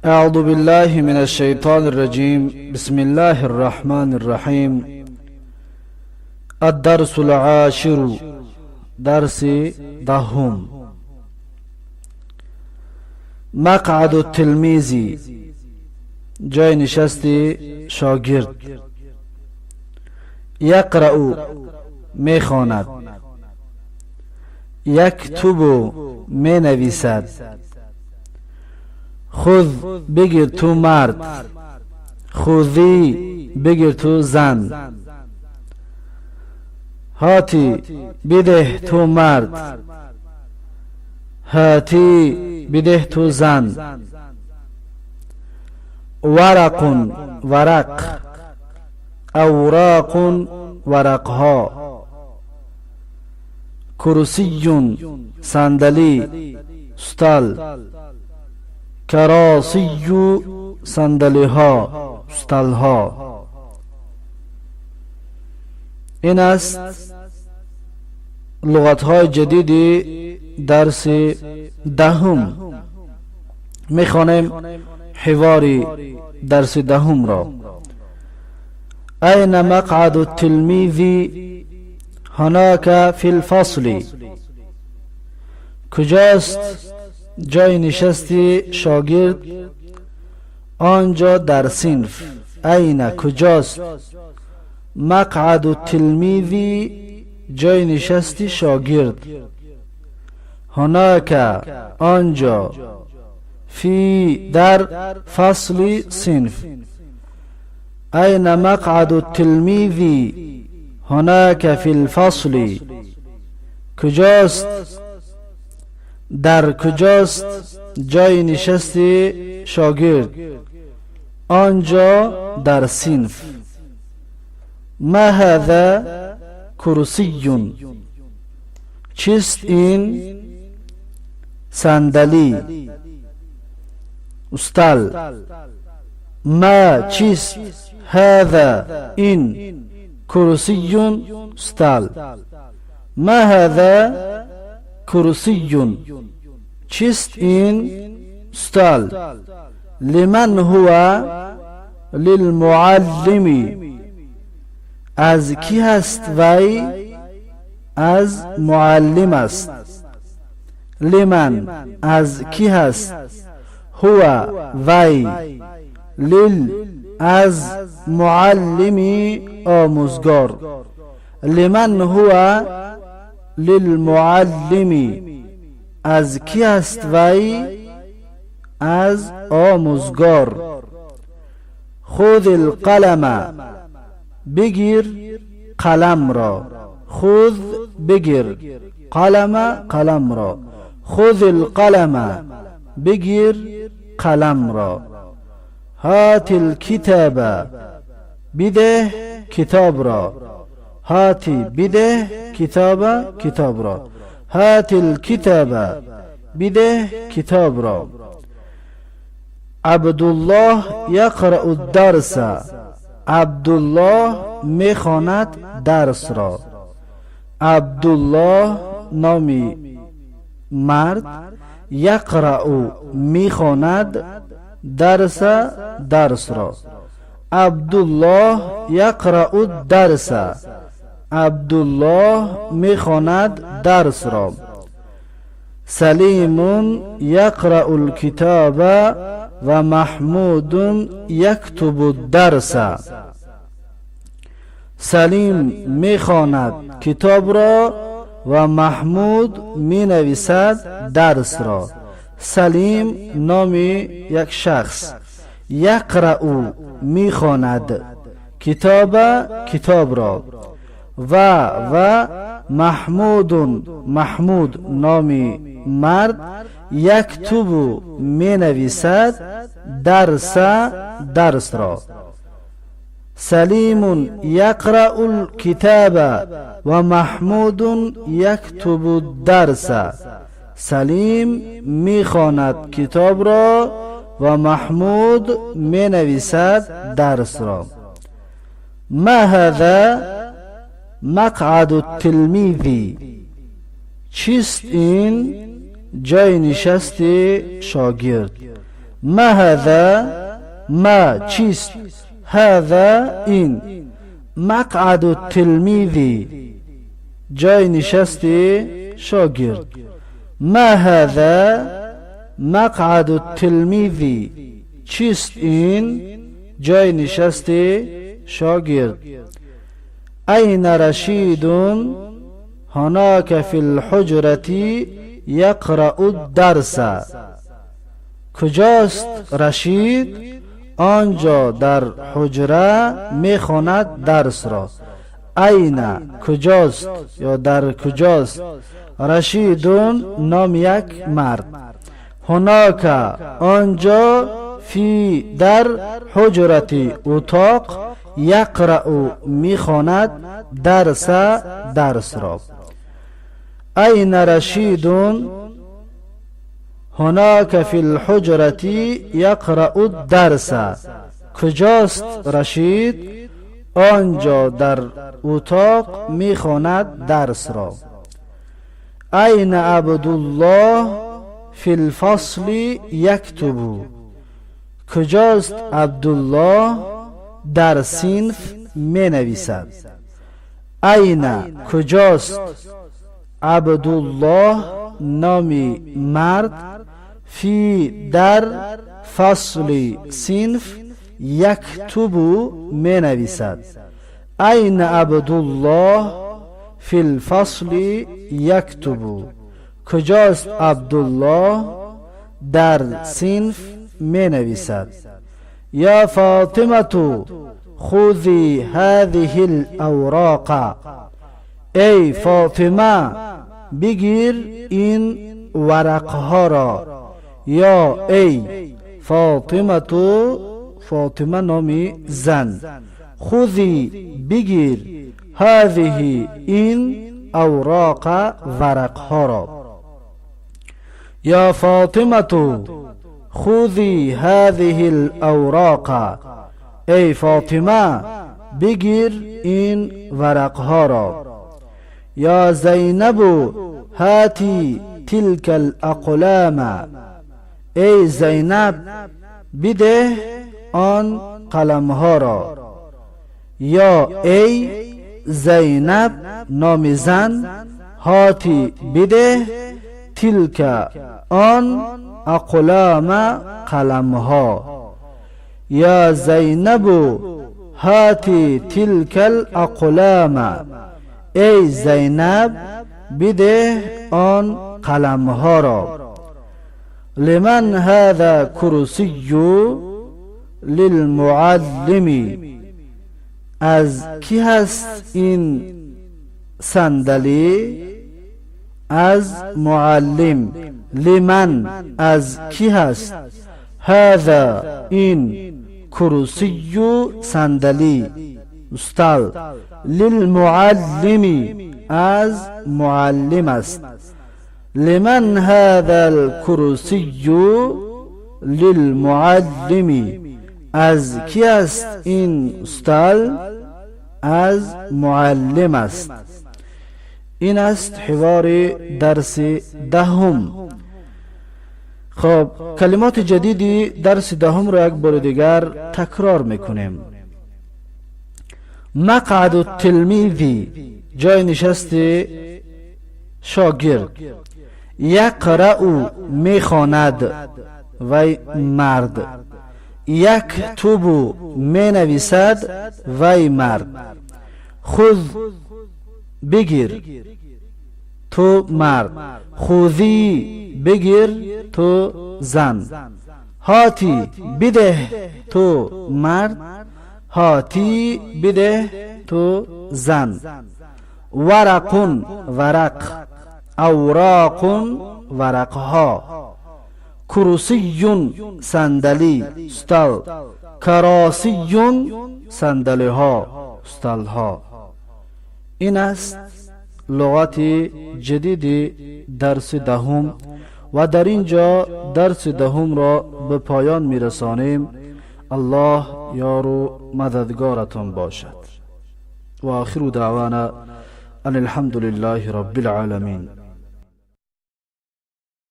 اعوذ بالله من الشیطان الرجیم. بسم الله الرحمن الرحیم. الدرس العاشر، درس دهم. مقعد التلمیذ، جای نشست شاگرد. یقرأ، میخواند. یکتب، می نویسد. خذ، بگیر تو مرد. خذی، بگیر تو زن. هاتی، بده تو مرد. هاتی، بده تو زن. ورق، ورق. اوراق، ورقها. کرسی، صندلی، استال. کراسی، صندلی ها، استال ها. این است لغت های جدید درس دهم. میخوانیم حوار درس دهم را. این مقعد التلمیذ هناك فی الفصل. کجاست جای نشستی شاگرد؟ آنجا در صنف. این کجاست؟ مقعد التلمیذ، جای نشستی شاگرد. هناك، آنجا. فی، در. فصل، صنف. این مقعد التلمیذ هناك فی الفصل. کجاست، در کجاست جای نشستی شاگرد؟ آنجا در صنف. ما هذا؟ کرسی. چیست این؟ صندلی، استال. ما، چیست؟ هذا، این. کرسی، استال. ما هذا؟ کرسی. چیست این؟ استال. لمن هو؟ للمعلم. از کی هست وی؟ از معلم است. لمن، از کی هست؟ هو، وی. لل، از معلم، آموزگار. لمن هو للمعلم. از کی است وی؟ از آموزگار. خذ القلم، بگیر قلم را. خذ، بگیر. قلم، قلم را. خذ القلم، بگیر قلم را. هات الكتاب، بده کتاب را. هاتی، بده کتاب، کتاب را. هات الكتاب، بده کتاب را. عبدالله یقرأ الدرس. عبدالله میخواند درس را. عبدالله، نامی مرد. یقرأ، میخواند. درس، درس را. عبدالله یقرأ الدرس. عبدالله میخواند درس را. سلیم یقرأ الکتاب و محمود یکتب الدرس. سلیم میخواند کتاب را و محمود مینویسد درس را. سلیم، نامی یک شخص. یقرأ، میخواند. کتاب، کتاب را. و محمود، محمود، نامی مرد. یکتب، می نویسد. درس، درس را. سلیم یقرأ الکتاب و محمود یکتب الدرس. سلیم میخواند کتاب را و محمود می نویسد درس را. ما هذا؟ مقعد التلمیذ. چیست این؟ جای نشست شاگرد. ما هذا، ما چیست، هذا این، مقعد التلمیذ جای نشست شاگرد. ما هذا مقعد التلمیذ چیست این، جای نشست شاگرد. این رشید هناك فی الحجرة یقرأ الدرس. کجاست رشید؟ آنجا در حجره میخواند درس را. این کجاست یا در کجاست؟ رشیدون نام یک مرد. هناک آنجا، فی در حجرتی اتاق، یقرأ میخواند درس را. این رشیدون هناك فی الحجرة یقرأ الدرس. کجاست رشید؟ آنجا در اتاق میخواند درس را. این عبدالله فی الفصل یکتب. کجاست عبدالله؟ در صنف می نویسد. این کجاست عبدالله نامی مرد، فی در فصل صنف یکتب می نویسد. این عبدالله فی الفصل یکتب. کجاست عبدالله؟ در صنف می نویسد. یا فاطمه خذی هذه الاوراق. ای فاطمه بگیر این ورقها را. یا ای فاطمه، فاطمه نامی زن، خذی بگیر، هذه این اوراق ورقها را. یا فاطمه خذی هذه الاوراق. ای فاطمه بگیر این ورقها را. یا زینب هاتی تلك الاقلام. ای زینب بده آن قلمها را. یا ای زینب نام زن، هاتی بده، تلک آن، اقلام قلمها. یا زینب هاتی تلک الاقلام. ای زینب بده آن قلمها را. لمن هذا کرسی للمعلم. از کی هست این صندلی؟ از معلم. لمن از کی هست؟ هذا این، کرسی صندلی استال، للمعلم از معلم است. لمن هذا الكرسی للمعلم. از کی است این استال؟ از معلم است. این است حوار درس دهم. خب کلمات جدیدی درس دهم رو یک بار دیگر تکرار میکنیم. مقعد التلمیذ جای نشست شاگرد. یقرأ میخواند وی مرد. یکتب می نویسد وی مرد. خذ بگیر تو مرد. خذی بگیر تو زن. هاتی بده تو مرد. هاتی بده تو زن. ورقون ورق. اوراق ورقها. کرسیون صندلی استال. کراسیون صندلی ها استال ها. این است لغات جدید درس دهم و در اینجا درس دهم را به پایان میرسانیم. الله یار و مددگارتان باشد. و آخر دعوانا ان الحمد لله رب العالمین.